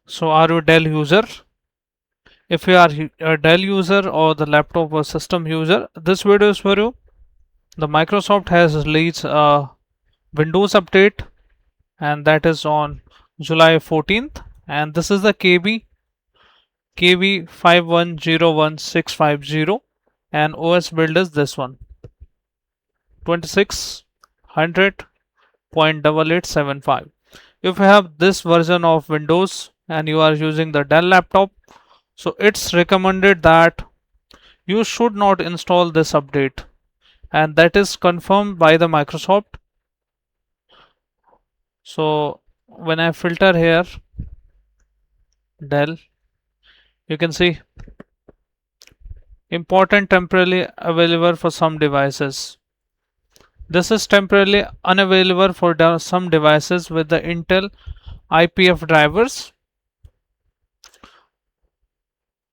So are you a Dell user? If you are a Dell user or the laptop or system user, this video is for you. The Microsoft has released a Windows update, and that is on July 14th, and this is the KB 5101650, and OS build is this one, 2600.8875. If you have this version of Windows and you are using the Dell laptop, so it's recommended that you should not install this update, and that is confirmed by the Microsoft. So when I filter here Dell, you can see important temporarily available for some devices. This is temporarily unavailable for some devices with the Intel IPF drivers.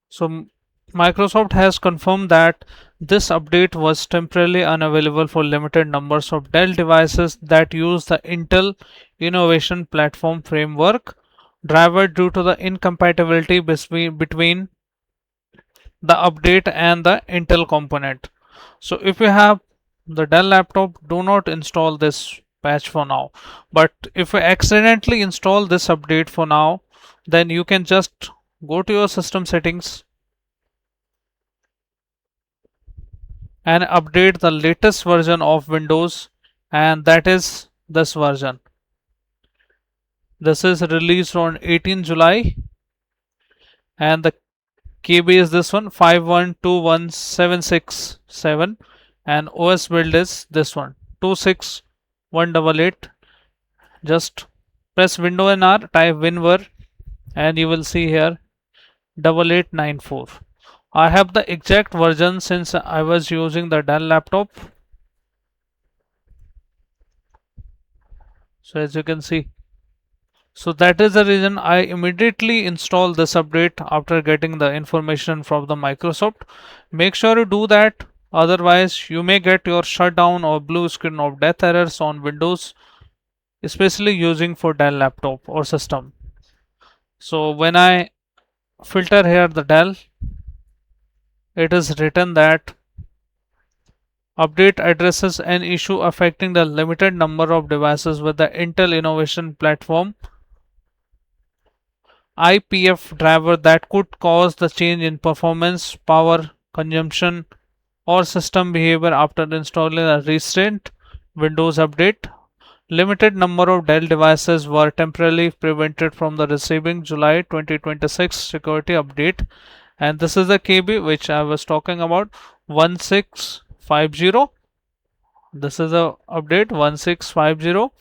So Microsoft has confirmed that this update was temporarily unavailable for limited numbers of Dell devices that use the Intel Innovation Platform Framework driver due to the incompatibility between the update and the Intel component. So if you have the Dell laptop, do not install this patch for now. But if you accidentally install this update for now, then you can just go to your system settings and update the latest version of Windows, and that is this version. This is released on 18 July, and the KB is this one, 5121767, and OS build is this one, 26188. Just press Window and R, type WinVer, and you will see here 8894. I have the exact version since I was using the Dell laptop. So as you can see, so that is the reason I immediately install this update after getting the information from the Microsoft. Make sure you do that, otherwise you may get your shutdown or blue screen of death errors on Windows, especially using for Dell laptop or system. So when I filter here the Dell, it is written that update addresses an issue affecting the limited number of devices with the Intel Innovation Platform IPF driver that could cause the change in performance, power consumption, or system behavior after installing a recent Windows update. Limited number of Dell devices were temporarily prevented from the receiving July 2026 security update, and this is the KB which I was talking about, 1650. This is the update 1650,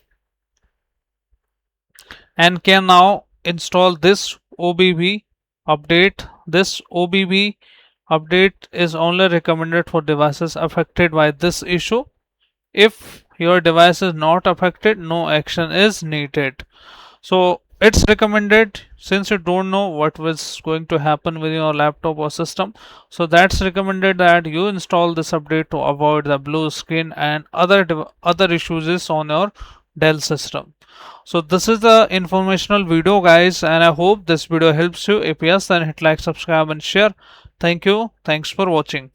and can now install this OBB update. This OBB update is only recommended for devices affected by this issue. If your device is not affected, no action is needed. So it's recommended, since you don't know what was going to happen with your laptop or system, so that's recommended that you install this update to avoid the blue screen and other issues on your Dell system. So this is the informational video guys, and I hope this video helps you. If yes, then hit like, subscribe and share. Thank you. Thanks for watching.